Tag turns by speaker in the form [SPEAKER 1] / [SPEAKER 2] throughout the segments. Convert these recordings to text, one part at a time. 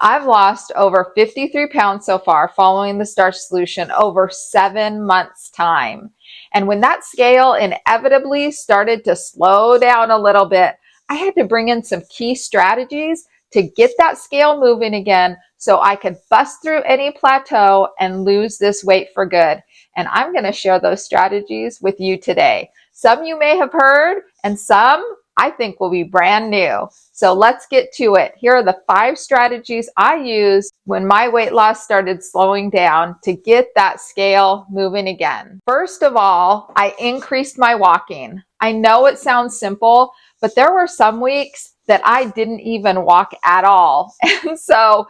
[SPEAKER 1] I've lost over 53 pounds so far following the Starch Solution over 7 months' time. And when that scale inevitably started to slow down a little bit, I had to bring in some key strategies to get that scale moving again so I could bust through any plateau and lose this weight for good. And I'm going to share those strategies with you today. Some you may have heard, and some I think will be brand new. So let's get to it. Here are the 5 strategies I used when my weight loss started slowing down to get that scale moving again. First of all, I increased my walking. I know it sounds simple, but there were some weeks that I didn't even walk at all. And so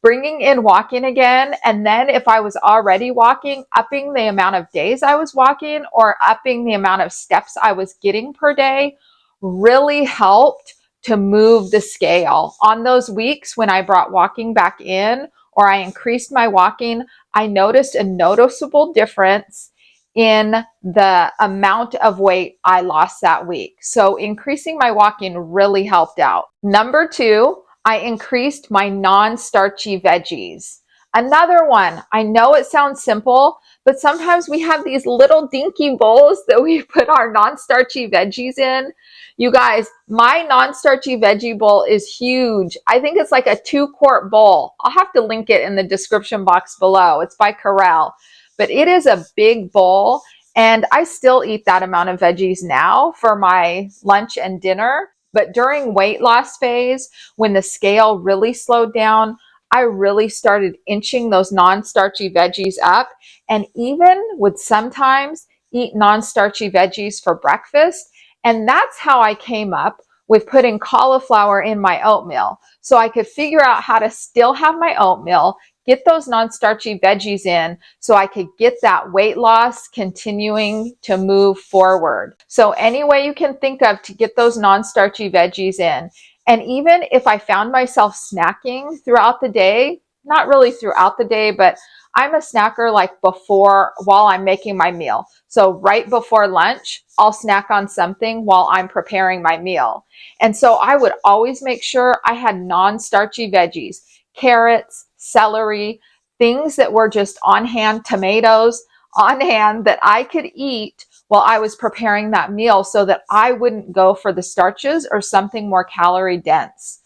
[SPEAKER 1] bringing in walking again, and then if I was already walking, upping the amount of days I was walking or upping the amount of steps I was getting per day really helped to move the scale. On those weeks when I brought walking back in or I increased my walking, I noticed a noticeable difference in the amount of weight I lost that week. So increasing my walking really helped out. Number 2, I increased my non-starchy veggies. Another one, I know it sounds simple, but sometimes we have these little dinky bowls that we put our non-starchy veggies in. You guys, my non-starchy veggie bowl is huge. I think it's like a 2-quart bowl. I'll have to link it in the description box below. It's by Corral, but it is a big bowl, and I still eat that amount of veggies now for my lunch and dinner. But during weight loss phase, when the scale really slowed down, I really started inching those non-starchy veggies up, and even would sometimes eat non-starchy veggies for breakfast. And that's how I came up with putting cauliflower in my oatmeal. So I could figure out how to still have my oatmeal, get those non-starchy veggies in so I could get that weight loss continuing to move forward. So any way you can think of to get those non-starchy veggies in. And even if I found myself snacking throughout the day, not really throughout the day, but I'm a snacker like while I'm making my meal. So right before lunch, I'll snack on something while I'm preparing my meal. And so I would always make sure I had non-starchy veggies, carrots, celery, things that were just on hand, tomatoes on hand that I could eat while I was preparing that meal so that I wouldn't go for the starches or something more calorie dense.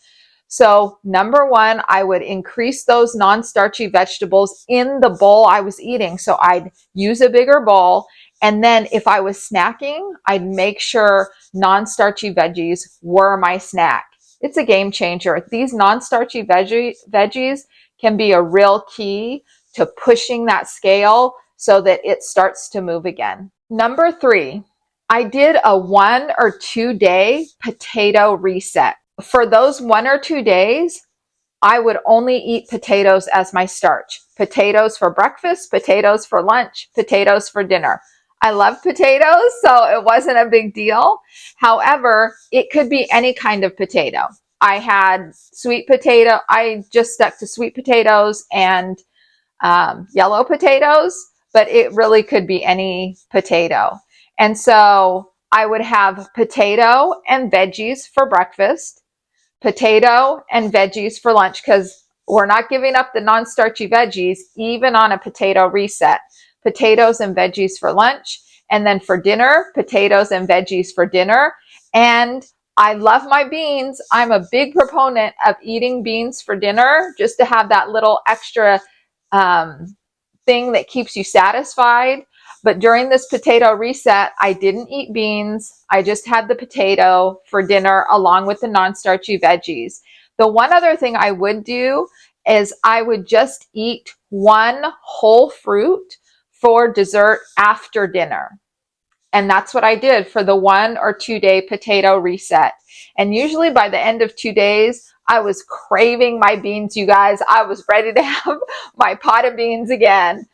[SPEAKER 1] So number 1, I would increase those non-starchy vegetables in the bowl I was eating. So I'd use a bigger bowl. And then if I was snacking, I'd make sure non-starchy veggies were my snack. It's a game changer. These non-starchy veggies can be a real key to pushing that scale so that it starts to move again. Number 3, I did a 1 or 2 day potato reset. For those 1 or 2 days, I would only eat potatoes as my starch. Potatoes for breakfast, potatoes for lunch, potatoes for dinner. I love potatoes, so it wasn't a big deal. However, it could be any kind of potato. I had sweet potato. I just stuck to sweet potatoes and yellow potatoes, but it really could be any potato. And so I would have potato and veggies for breakfast, potato and veggies for lunch, because we're not giving up the non-starchy veggies even on a potato reset. Potatoes and veggies for lunch, and then for dinner, potatoes and veggies for dinner. And I love my beans. I'm a big proponent of eating beans for dinner just to have that little extra thing that keeps you satisfied. But during this potato reset, I didn't eat beans. I just had the potato for dinner along with the non-starchy veggies. The one other thing I would do is I would just eat 1 whole fruit for dessert after dinner. And that's what I did for the 1 or 2 day potato reset. And usually by the end of 2 days, I was craving my beans, you guys. I was ready to have my pot of beans again.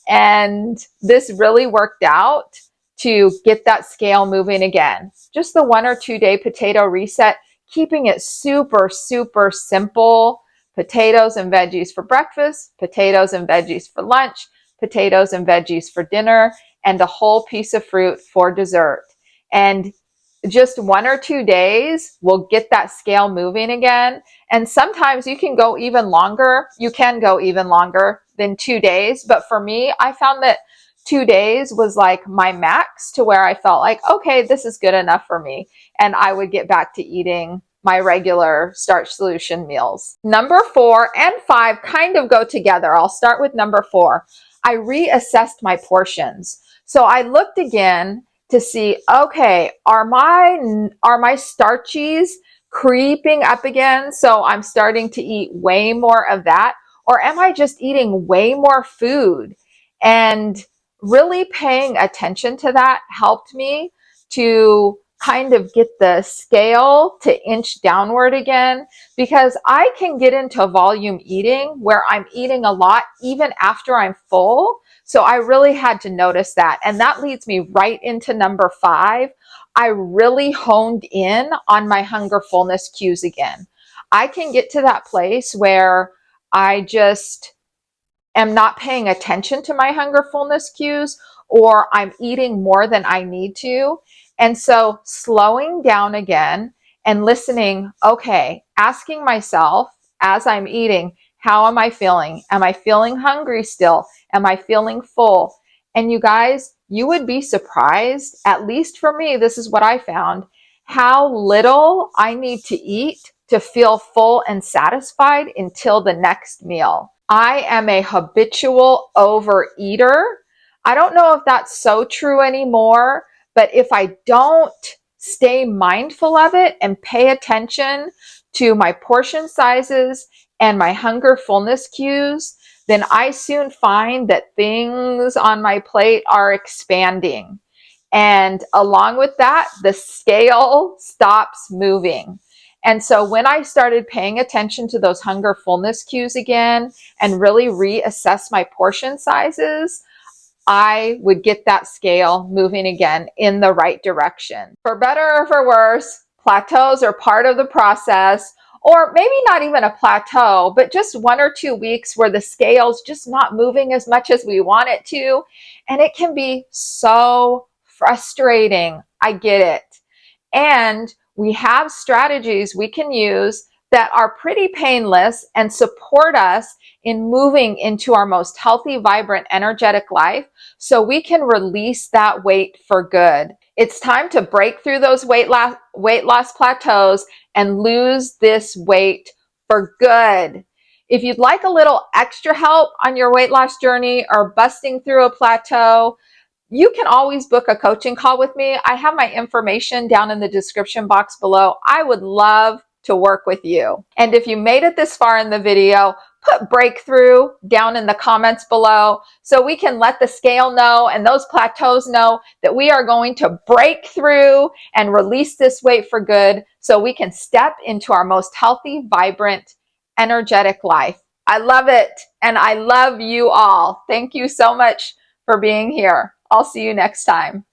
[SPEAKER 1] And this really worked out to get that scale moving again. Just the 1 or 2 day potato reset, keeping it super, super simple. Potatoes and veggies for breakfast, potatoes and veggies for lunch, potatoes and veggies for dinner, and a whole piece of fruit for dessert. And just 1 or 2 days will get that scale moving again. And sometimes you can go even longer. You can go even longer than 2 days. But for me, I found that 2 days was like my max, to where I felt like, okay, this is good enough for me. And I would get back to eating my regular Starch Solution meals. Number 4 and 5 kind of go together. I'll start with number 4. I reassessed my portions. So I looked again to see, okay, are my starchies creeping up again? So I'm starting to eat way more of that, or am I just eating way more food? And really paying attention to that helped me to kind of get the scale to inch downward again, because I can get into volume eating where I'm eating a lot even after I'm full. So I really had to notice that. And that leads me right into number 5. I really honed in on my hunger fullness cues again. I can get to that place where I just am not paying attention to my hunger fullness cues, or I'm eating more than I need to. And so slowing down again and listening, okay, asking myself as I'm eating, how am I feeling? Am I feeling hungry still? Am I feeling full? And you guys, you would be surprised, at least for me, this is what I found, how little I need to eat to feel full and satisfied until the next meal. I am a habitual overeater. I don't know if that's so true anymore, but if I don't stay mindful of it and pay attention to my portion sizes and my hunger fullness cues, then I soon find that things on my plate are expanding. And along with that, the scale stops moving. And so when I started paying attention to those hunger fullness cues again and really reassess my portion sizes, I would get that scale moving again in the right direction. For better or for worse, plateaus are part of the process, or maybe not even a plateau, but just 1 or 2 weeks where the scale's just not moving as much as we want it to. And it can be so frustrating. I get it. And we have strategies we can use that are pretty painless and support us in moving into our most healthy, vibrant, energetic life, so we can release that weight for good. It's time to break through those weight loss plateaus and lose this weight for good. If you'd like a little extra help on your weight loss journey or busting through a plateau, you can always book a coaching call with me. I have my information down in the description box below. I would love to work with you. And if you made it this far in the video, put breakthrough down in the comments below so we can let the scale know and those plateaus know that we are going to break through and release this weight for good, so we can step into our most healthy, vibrant, energetic life. I love it, and I love you all. Thank you so much for being here. I'll see you next time.